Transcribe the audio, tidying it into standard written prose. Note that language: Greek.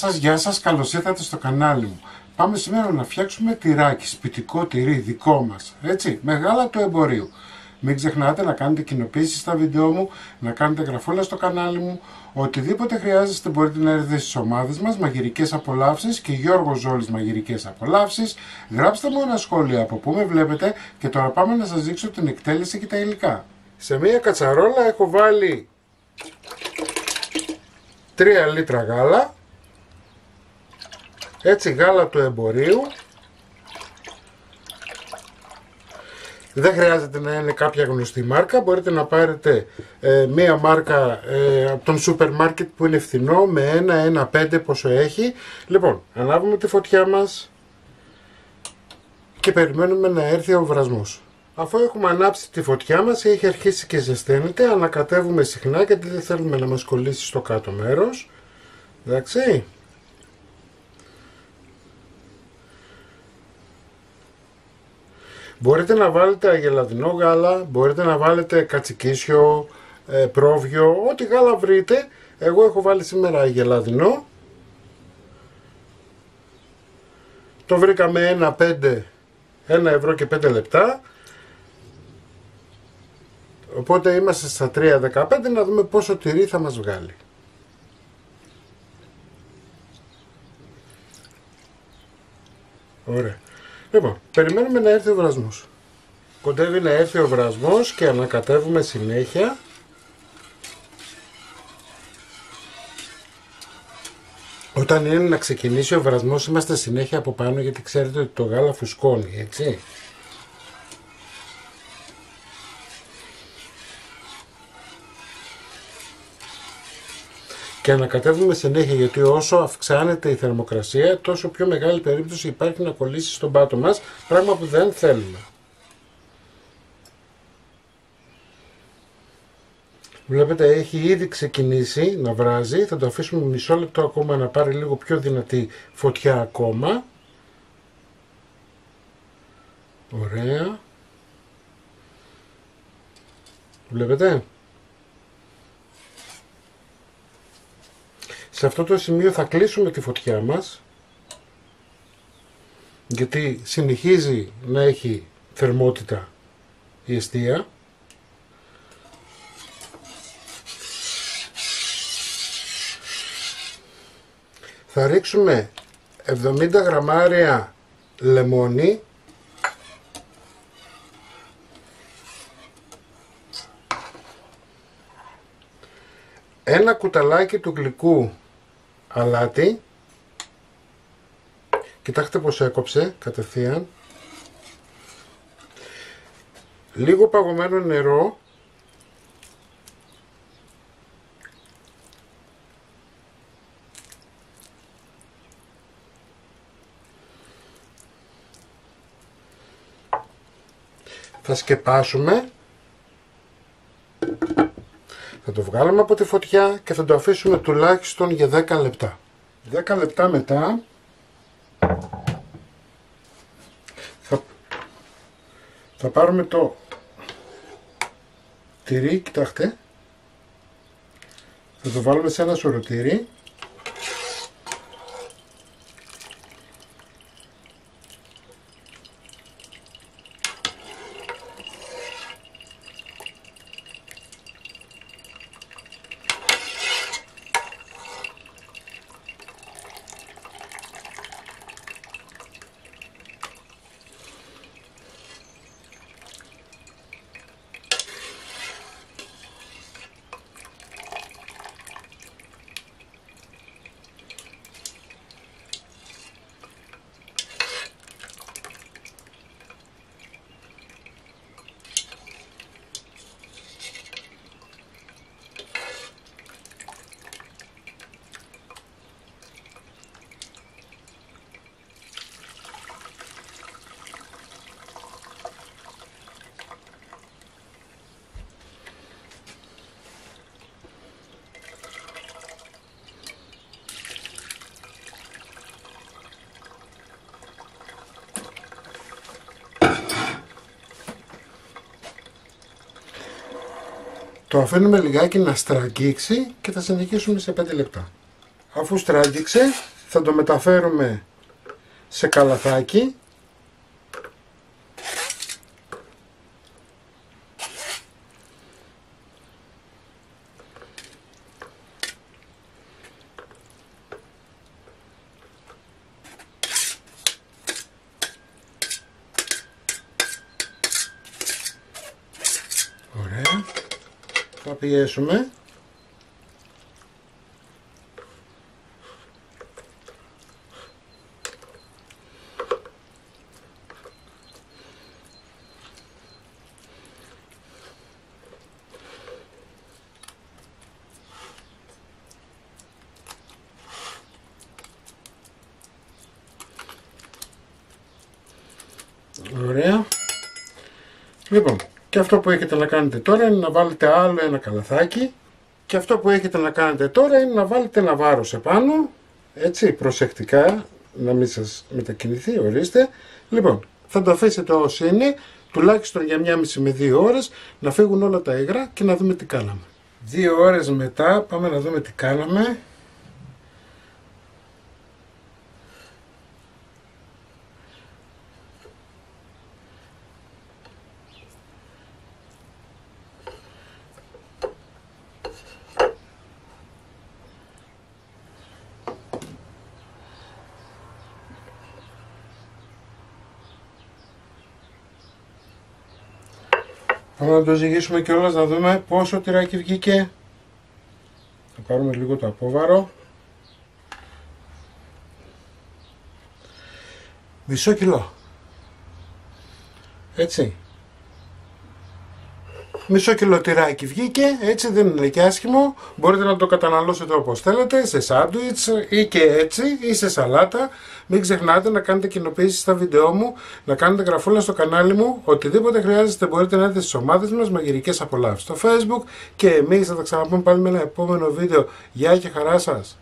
γεια σας, καλώς ήρθατε στο κανάλι μου. Πάμε σήμερα να φτιάξουμε τυράκι, σπιτικό τυρί, δικό μας, έτσι, με γάλα του εμπορίου. Μην ξεχνάτε να κάνετε κοινοποίηση στα βίντεο μου, να κάνετε γραφούλα στο κανάλι μου. Οτιδήποτε χρειάζεστε μπορείτε να έρθετε στις ομάδες μας, Μαγειρικές Απολαύσεις και Γιώργος Ζόλης Μαγειρικές Απολαύσεις. Γράψτε μου ένα σχόλιο από πού με βλέπετε και τώρα πάμε να σας δείξω την εκτέλεση και τα υλικά. Σε μία κατσαρόλα έχω βάλει 3 λίτρα γάλα, έτσι γάλα του εμπορίου. Δεν χρειάζεται να είναι κάποια γνωστή μάρκα, μπορείτε να πάρετε μία μάρκα από τον σούπερ μάρκετ που είναι φθηνό με 1,5 πόσο έχει. Λοιπόν, ανάβουμε τη φωτιά μας και περιμένουμε να έρθει ο βρασμός. Αφού έχουμε ανάψει τη φωτιά μας, έχει αρχίσει και ζεσταίνεται, ανακατεύουμε συχνά γιατί δεν θέλουμε να μας κολλήσει στο κάτω μέρος. Εντάξει. Μπορείτε να βάλετε αγελαδινό γάλα, μπορείτε να βάλετε κατσικίσιο, πρόβιο, ό,τι γάλα βρείτε. Εγώ έχω βάλει σήμερα αγελαδινό. Το βρήκα με 1 ευρώ και 5 λεπτά. Οπότε είμαστε στα 3,15, να δούμε πόσο τυρί θα μας βγάλει. Ωραία. Λοιπόν, περιμένουμε να έρθει ο βρασμός. Κοντεύει να έρθει ο βρασμός και ανακατεύουμε συνέχεια. Όταν είναι να ξεκινήσει ο βρασμός είμαστε συνέχεια από πάνω γιατί ξέρετε ότι το γάλα φουσκώνει, έτσι. Και ανακατεύουμε συνέχεια γιατί όσο αυξάνεται η θερμοκρασία τόσο πιο μεγάλη περίπτωση υπάρχει να κολλήσει στον πάτο μας, πράγμα που δεν θέλουμε. Βλέπετε έχει ήδη ξεκινήσει να βράζει, θα το αφήσουμε μισό λεπτό ακόμα να πάρει λίγο πιο δυνατή φωτιά ακόμα. Ωραία. Βλέπετε. Σε αυτό το σημείο θα κλείσουμε τη φωτιά μας γιατί συνεχίζει να έχει θερμότητα η εστία. Θα ρίξουμε 70 γραμμάρια λεμόνι, ένα κουταλάκι του γλυκού αλάτι, κοιτάξτε πως έκοψε κατευθείαν, λίγο παγωμένο νερό, θα σκεπάσουμε. Θα το βγάλουμε από τη φωτιά και θα το αφήσουμε τουλάχιστον για 10 λεπτά. 10 λεπτά μετά θα πάρουμε το τυρί, κοιτάξτε, θα το βάλουμε σε ένα σουρωτήρι. Το αφήνουμε λιγάκι να στραγγίξει και θα συνεχίσουμε σε 5 λεπτά. Αφού στράγγιξε, θα το μεταφέρουμε σε καλαθάκι. Ωραία. Θα πιέσουμε. Ωραία. Λοιπόν, και αυτό που έχετε να κάνετε τώρα είναι να βάλετε άλλο ένα καλαθάκι. Και αυτό που έχετε να κάνετε τώρα είναι να βάλετε ένα βάρος επάνω. Έτσι, προσεκτικά, να μην σας μετακινηθεί, ορίστε. Λοιπόν, θα το αφήσετε όσο είναι, τουλάχιστον για 1,5 με 2 ώρες, να φύγουν όλα τα υγρά και να δούμε τι κάναμε. 2 ώρες μετά, πάμε να δούμε τι κάναμε. Πάμε να το ζυγίσουμε κιόλας να δούμε πόσο τυράκι βγήκε. Θα πάρουμε λίγο το απόβαρο. Μισό κιλό. Έτσι. Μισό κιλό τυράκι βγήκε, έτσι δεν είναι και άσχημο. Μπορείτε να το καταναλώσετε όπως θέλετε, σε σάντουιτς ή και έτσι ή σε σαλάτα. Μην ξεχνάτε να κάνετε κοινοποιήσεις στα βίντεό μου, να κάνετε γραφούλα στο κανάλι μου. Οτιδήποτε χρειάζεστε μπορείτε να έρθετε στις ομάδες μας Μαγειρικές Απολαύσεις στο Facebook. Και εμείς θα τα ξαναπούμε πάλι με ένα επόμενο βίντεο. Γεια και χαρά σας!